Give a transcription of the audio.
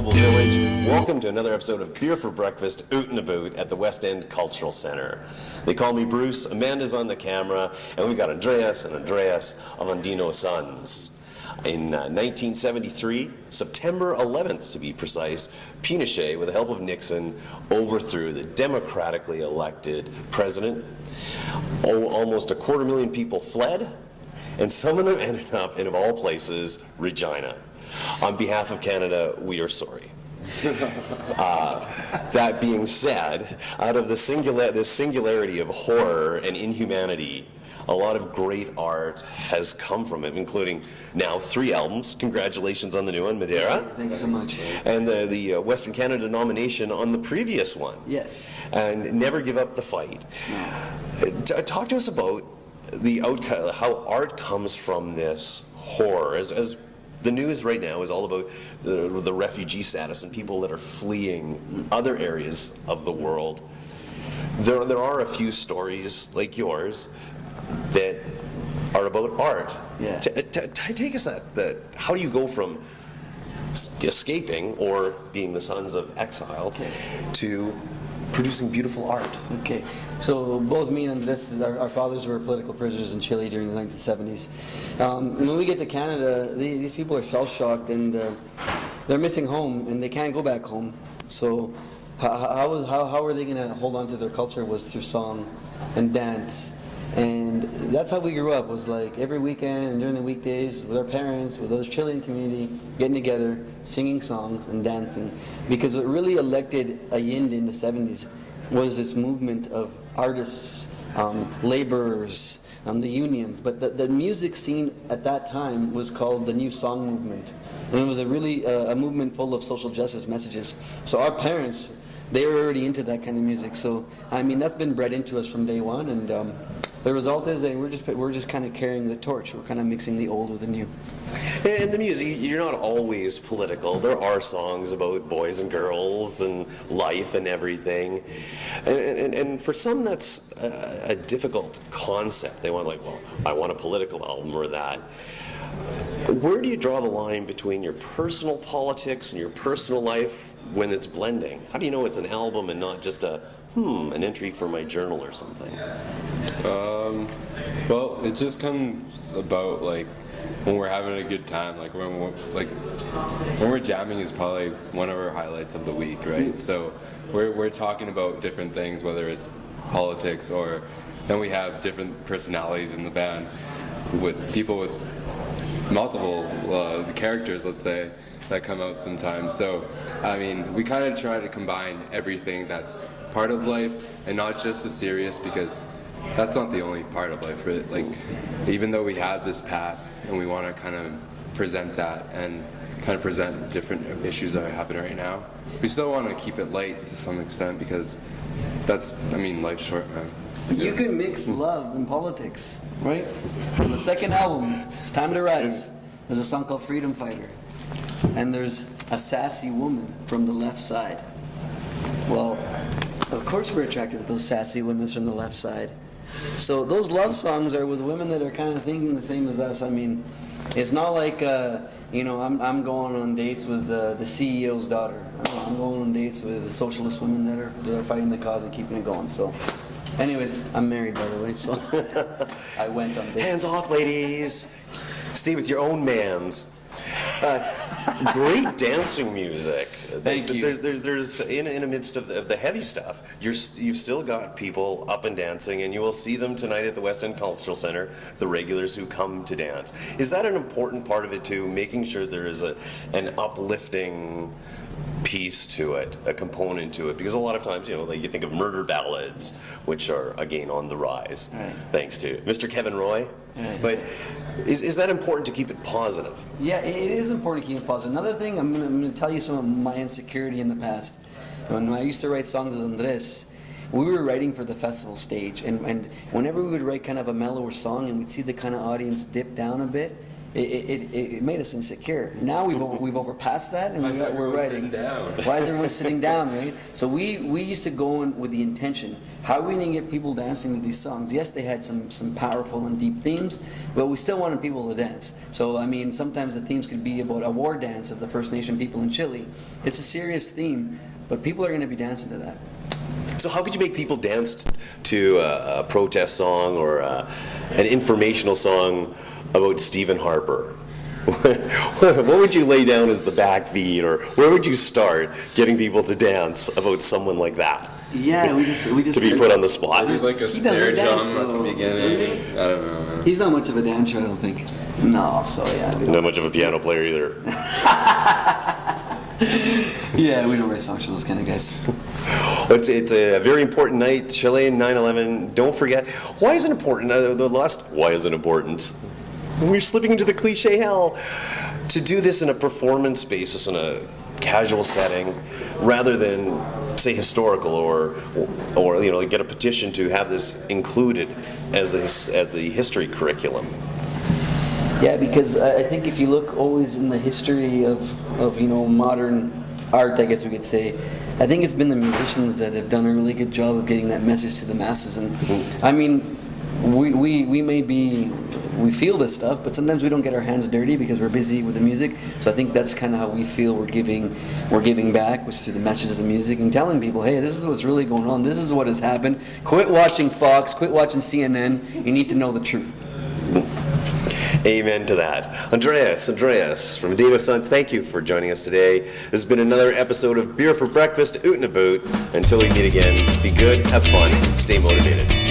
Global Village. Welcome to another episode of Beer for Breakfast, Oot N Aboot at the West End Cultural Center. They call me Bruce, Amanda's on the camera, and we've got Andreas of Andino Suns. In 1973, September 11th to be precise, Pinochet, with the help of Nixon, overthrew the democratically elected president. Almost 250,000 people fled, and some of them ended up in, of all places, Regina. On behalf of Canada, we are sorry. That being said, out of this singularity of horror and inhumanity, a lot of great art has come from it, including now 3 albums. Congratulations on the new one, Madeira. Thanks so much. And the Western Canada nomination on the previous one. Yes. And Never Give Up the Fight. Talk to us about the outcome, how art comes from this horror. As the news right now is all about the refugee status and people that are fleeing other areas of the world. There are a few stories like yours that are about art. Yeah. Take us that. How do you go from escaping or being the sons of exile to producing beautiful art? Okay, so both me and Andres, our fathers were political prisoners in Chile during the 1970s. When we get to Canada, these people are shell-shocked and they're missing home and they can't go back home. So how are they going to hold on to their culture was through song and dance. And that's how we grew up, was like every weekend and during the weekdays with our parents, with the Chilean community, getting together, singing songs and dancing. Because what really elected Allende in the 70s was this movement of artists, laborers, the unions. But the music scene at that time was called the New Song Movement. And it was a really a movement full of social justice messages. So our parents, they were already into that kind of music. So, I mean, that's been bred into us from day one. And the result is that we're just kind of carrying the torch. We're kind of mixing the old with the new. And the music, you're not always political. There are songs about boys and girls and life and everything. And for some, that's a difficult concept. They want, like, well, I want a political album or that. Where do you draw the line between your personal politics and your personal life when it's blending? How do you know it's an album and not just an entry for my journal or something? Well, it just comes about like when we're having a good time, like when we're jamming is probably one of our highlights of the week, right? So we're talking about different things, whether it's politics or then we have different personalities in the band with people with multiple characters, let's say, that come out sometimes. So, I mean, we kind of try to combine everything that's part of life and not just the serious, because that's not the only part of life. Right? Like, even though we have this past and we want to kind of present that and kind of present different issues that are happening right now, we still want to keep it light to some extent because life's short, man. You can mix love and politics, right? On the second album, It's Time to Rise, there's a song called Freedom Fighter. And there's a sassy woman from the left side. Well, of course we're attracted to those sassy women from the left side. So those love songs are with women that are kind of thinking the same as us. I mean, it's not like, I'm going on dates with the CEO's daughter. I'm going on dates with the socialist women that are fighting the cause and keeping it going. So, anyways, I'm married, by the way, so I went on dates. Hands off, ladies. Stay with your own mans. Great dancing music. Thank you. There's in the midst of the heavy stuff, you've still got people up and dancing, and you will see them tonight at the West End Cultural Center, the regulars who come to dance. Is that an important part of it too, making sure there is an uplifting piece to it, a component to it? Because a lot of times, like you think of murder ballads, which are again on the rise, right, thanks to Mr. Kevin Roy. Right. But is that important to keep it positive? Yeah, it is important to keep it positive. Another thing, I'm going to tell you some of my insecurity in the past. When I used to write songs with Andres, we were writing for the festival stage, and whenever we would write kind of a mellower song and we'd see the kind of audience dip down a bit, it made us insecure. Now we've overpassed that, and we're writing. Down. Why is everyone sitting down, right? So we used to go in with the intention, how are we going to get people dancing to these songs? Yes, they had some powerful and deep themes, but we still wanted people to dance. So, I mean, sometimes the themes could be about a war dance of the First Nation people in Chile. It's a serious theme, but people are going to be dancing to that. So how could you make people dance to a protest song or an informational song about Stephen Harper? What would you lay down as the backbeat, or where would you start getting people to dance about someone like that? Yeah, we just To be put on the spot? There's like a He doesn't snare drum dance, at the though. beginning. I don't know, man. He's not much of a dancer, I don't think. No, so yeah. Not much of a piano player either. Yeah, we don't write songs for those kind of guys. It's a very important night, Chilean 9/11. Don't forget. Why is it important? Why is it important? We're slipping into the cliche hell. To do this in a performance basis, in a casual setting, rather than say historical or get a petition to have this included as the history curriculum. Yeah, because I think if you look always in the history of modern art, I guess we could say, I think it's been the musicians that have done a really good job of getting that message to the masses. And I mean, we feel this stuff, but sometimes we don't get our hands dirty because we're busy with the music. So I think that's kind of how we feel we're giving back, which is through the messages of music and telling people, hey, this is what's really going on. This is what has happened. Quit watching Fox. Quit watching CNN. You need to know the truth. Amen to that. Andreas from Andino Suns, thank you for joining us today. This has been another episode of Beer for Breakfast, Oot N Aboot. Until we meet again, be good, have fun, stay motivated.